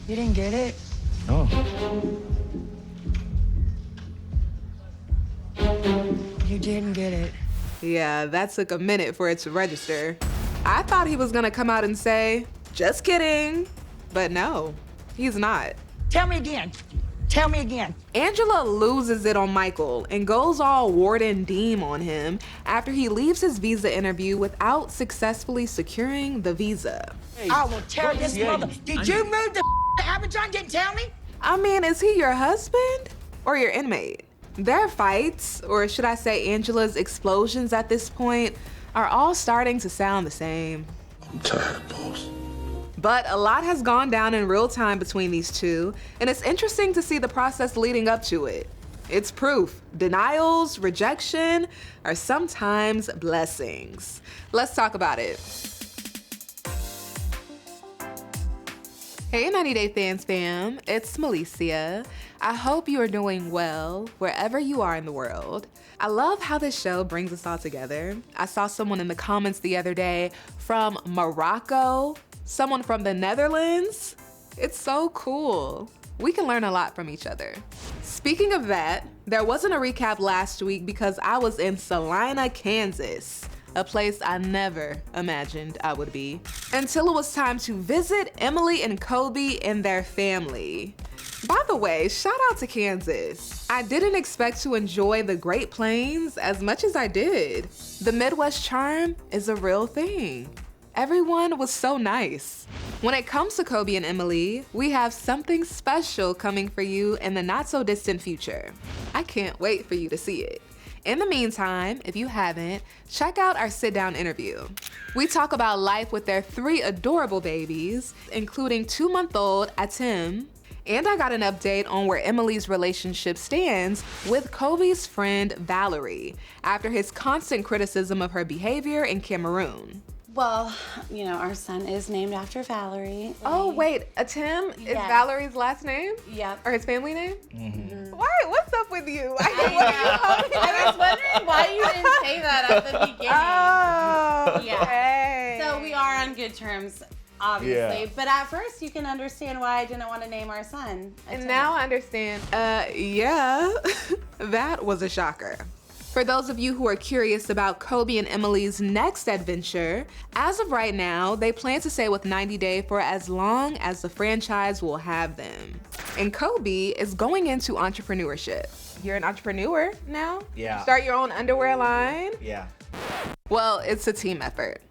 You didn't get it? No. You didn't get it. Yeah, that took a minute for it to register. I thought he was gonna come out and say, just kidding. But no, he's not. Tell me again. Tell me again. Angela loses it on Michael and goes all Warden Deem on him after he leaves his visa interview without successfully securing the visa. Hey, I will tell this mother. Did you move the Abidjan? Didn't tell me? I mean, is he your husband or your inmate? Their fights, or should I say Angela's explosions at this point, are all starting to sound the same. I'm tired, boss. But a lot has gone down in real time between these two, and it's interesting to see the process leading up to it. It's proof. Denials, rejection are sometimes blessings. Let's talk about it. Hey 90 Day Fans fam, it's Melicia. I hope you are doing well wherever you are in the world. I love how this show brings us all together. I saw someone in the comments the other day from Morocco, someone from the Netherlands. It's so cool. We can learn a lot from each other. Speaking of that, there wasn't a recap last week because I was in Salina, Kansas, a place I never imagined I would be, until it was time to visit Emily and Kobe and their family. By the way, shout out to Kansas. I didn't expect to enjoy the Great Plains as much as I did. The Midwest charm is a real thing. Everyone was so nice. When it comes to Kobe and Emily, we have something special coming for you in the not so distant future. I can't wait for you to see it. In the meantime, if you haven't, check out our sit-down interview. We talk about life with their 3 adorable babies, including 2-month-old Atim, and I got an update on where Emily's relationship stands with Kobe's friend Valerie after his constant criticism of her behavior in Cameroon. Well, you know, our son is named after Valerie. Oh, wait, Atim is Yes. Valerie's last name? Yep. Or his family name? Mm-hmm. Why? What's up with you? I was wondering why you didn't say that at the beginning. Oh, Yeah. okay. So we are on good terms, obviously. Yeah. But at first, you can understand why I didn't want to name our son. And now I understand. Yeah, that was a shocker. For those of you who are curious about Kobe and Emily's next adventure, as of right now, they plan to stay with 90 Day for as long as the franchise will have them. And Kobe is going into entrepreneurship. You're an entrepreneur now? Yeah. Start your own underwear line? Yeah. Well, it's a team effort.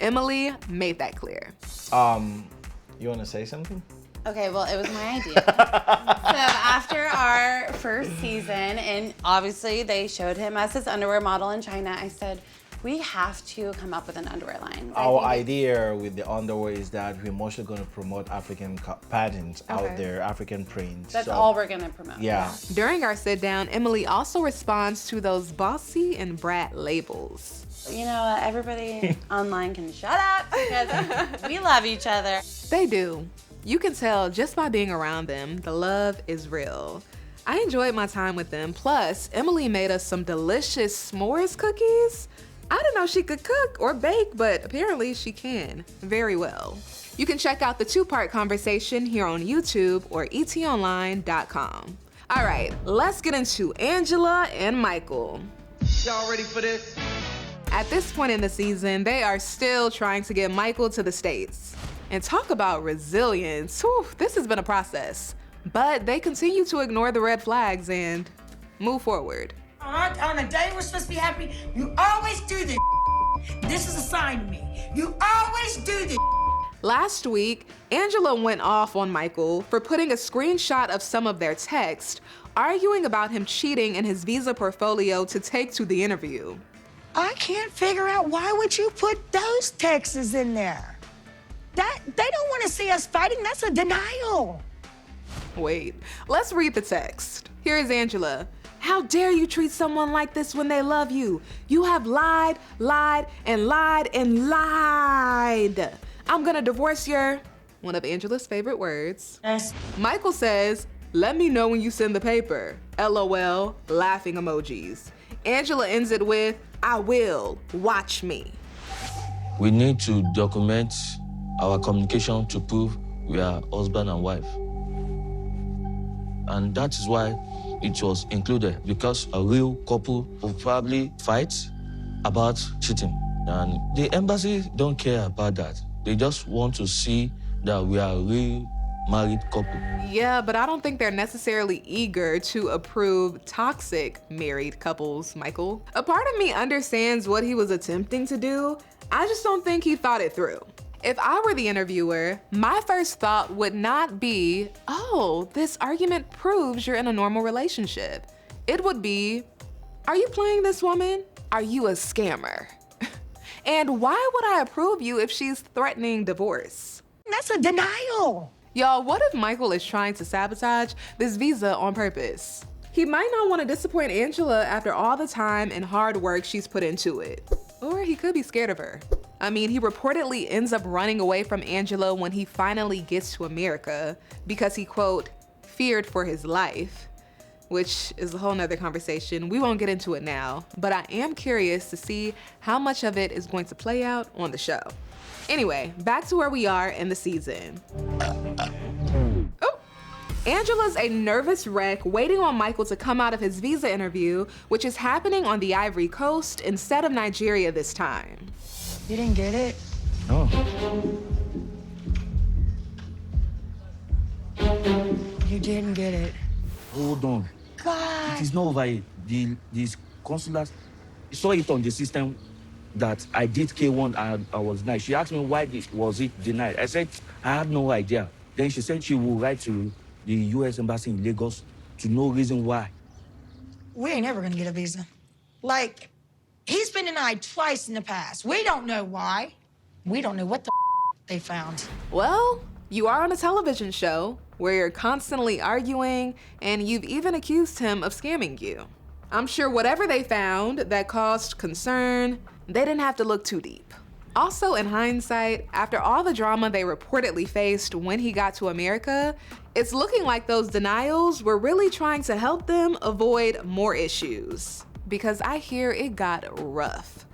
Emily made that clear. You want to say something? Okay, well, it was my idea. So after our first season, and obviously they showed him as his underwear model in China, I said, we have to come up with an underwear line. Our idea with the underwear is that we're mostly going to promote African patterns out there, African prints. That's all we're going to promote. Yeah. During our sit down, Emily also responds to those bossy and brat labels. You know, everybody online can shut up because we love each other. They do. You can tell just by being around them, the love is real. I enjoyed my time with them. Plus, Emily made us some delicious s'mores cookies. I didn't know she could cook or bake, but apparently she can very well. You can check out the 2-part conversation here on YouTube or etonline.com. All right, let's get into Angela and Michael. Y'all ready for this? At this point in the season, they are still trying to get Michael to the States. And talk about resilience. Whew, this has been a process. But they continue to ignore the red flags and move forward. On a day we're supposed to be happy, you always do this. This is a sign to me. You always do this. Last week, Angela went off on Michael for putting a screenshot of some of their text, arguing about him cheating in his visa portfolio to take to the interview. I can't figure out why would you put those texts in there? That they don't want to see us fighting. That's a denial. Wait, let's read the text. Here is Angela. How dare you treat someone like this when they love you? You have lied, lied, and lied, and lied. I'm gonna divorce your, one of Angela's favorite words. Yes. Michael says, let me know when you send the paper. LOL, laughing emojis. Angela ends it with, I will, watch me. We need to document our communication to prove we are husband and wife. And that is why it was included, because a real couple will probably fight about cheating. And the embassy don't care about that. They just want to see that we are a real married couple. Yeah, but I don't think they're necessarily eager to approve toxic married couples, Michael. A part of me understands what he was attempting to do. I just don't think he thought it through. If I were the interviewer, my first thought would not be, oh, this argument proves you're in a normal relationship. It would be, are you playing this woman? Are you a scammer? And why would I approve you if she's threatening divorce? That's a denial. Y'all, what if Michael is trying to sabotage this visa on purpose? He might not want to disappoint Angela after all the time and hard work she's put into it. Or he could be scared of her. I mean, he reportedly ends up running away from Angela when he finally gets to America because he, quote, feared for his life, which is a whole nother conversation. We won't get into it now, but I am curious to see how much of it is going to play out on the show. Anyway, back to where we are in the season. Oh, Angela's a nervous wreck waiting on Michael to come out of his visa interview, which is happening on the Ivory Coast instead of Nigeria this time. You didn't get it? No. You didn't get it. Hold on. God. It is not over yet. These consulars saw it on the system that I did K1 and I was denied. She asked me why was it denied. I said, I have no idea. Then she said she will write to the US Embassy in Lagos to know reason why. We ain't ever gonna get a visa. Like, he's been denied twice in the past. We don't know why. We don't know what the they found. Well, you are on a television show where you're constantly arguing and you've even accused him of scamming you. I'm sure whatever they found that caused concern, they didn't have to look too deep. Also, in hindsight, after all the drama they reportedly faced when he got to America, it's looking like those denials were really trying to help them avoid more issues. Because I hear it got rough.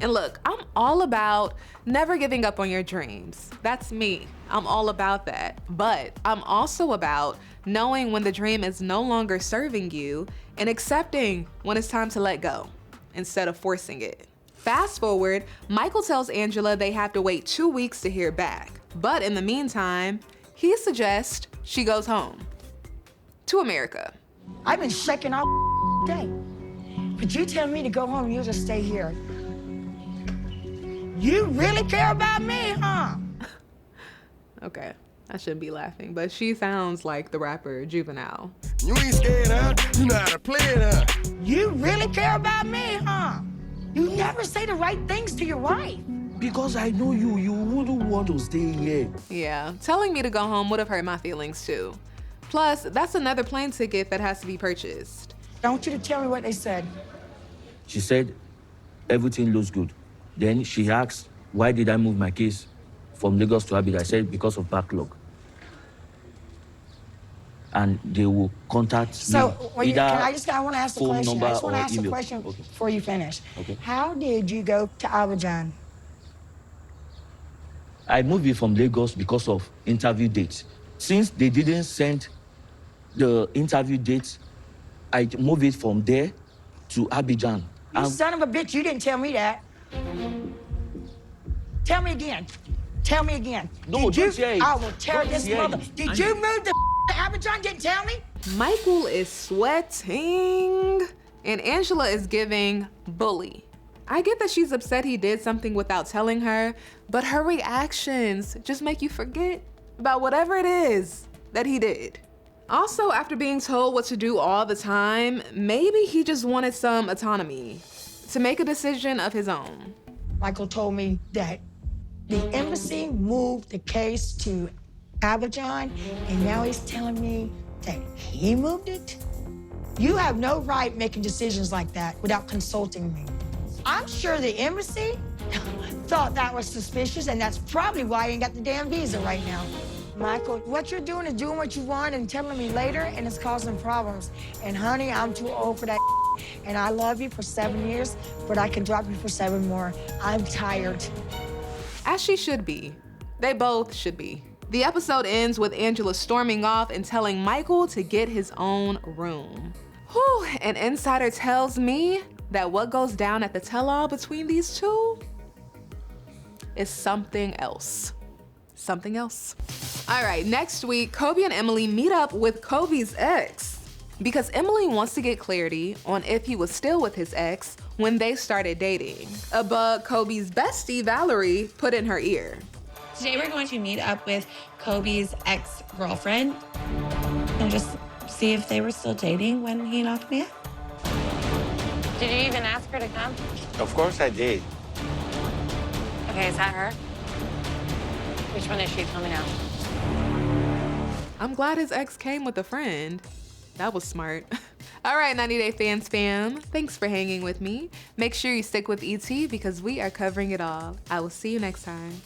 And look, I'm all about never giving up on your dreams. That's me. I'm all about that. But I'm also about knowing when the dream is no longer serving you and accepting when it's time to let go instead of forcing it. Fast forward, Michael tells Angela they have to wait 2 weeks to hear back. But in the meantime, he suggests she goes home to America. I've been shaking all day. But you tell me to go home, you'll just stay here. You really care about me, huh? Okay, I shouldn't be laughing, but she sounds like the rapper Juvenile. You ain't scared, huh? You know how to play it, huh? You really care about me, huh? You never say the right things to your wife. Because I know you wouldn't want to stay here. Yeah, telling me to go home would have hurt my feelings too. Plus, that's another plane ticket that has to be purchased. I want you to tell me what they said. She said, everything looks good. Then she asked, why did I move my case from Lagos to Abuja? I said, because of backlog. And they will contact So, me. I want to ask the phone question. number I just want to or ask the email. question Okay. before you finish. Okay. How did you go to Abidjan? I moved it from Lagos because of interview dates. Since they didn't send the interview dates, I moved it from there to Abidjan. You son of a bitch, you didn't tell me that. Tell me again. Tell me again. No, did you? don't say it. I will tear Don't this say mother. it. Did you move to Abidjan? Didn't tell me? Michael is sweating, and Angela is giving bully. I get that she's upset he did something without telling her, but her reactions just make you forget about whatever it is that he did. Also, after being told what to do all the time, maybe he just wanted some autonomy to make a decision of his own. Michael told me that the embassy moved the case to Abidjan, and now he's telling me that he moved it? You have no right making decisions like that without consulting me. I'm sure the embassy thought that was suspicious, and that's probably why you ain't got the damn visa right now. Michael, what you're doing is doing what you want and telling me later, and it's causing problems. And honey, I'm too old for that. And I love you for 7 years, but I can drop you for 7 more. I'm tired. As she should be. They both should be. The episode ends with Angela storming off and telling Michael to get his own room. Whew, an insider tells me that what goes down at the tell-all between these two is something else. Something else. All right, next week, Kobe and Emily meet up with Kobe's ex because Emily wants to get clarity on if he was still with his ex when they started dating. A bug Kobe's bestie, Valerie, put in her ear. Today we're going to meet up with Kobe's ex-girlfriend and just see if they were still dating when he knocked me up. Did you even ask her to come? Of course I did. Okay, is that her? Which one is she? Tell me now. I'm glad his ex came with a friend. That was smart. All right, 90 Day Fans fam, thanks for hanging with me. Make sure you stick with ET because we are covering it all. I will see you next time.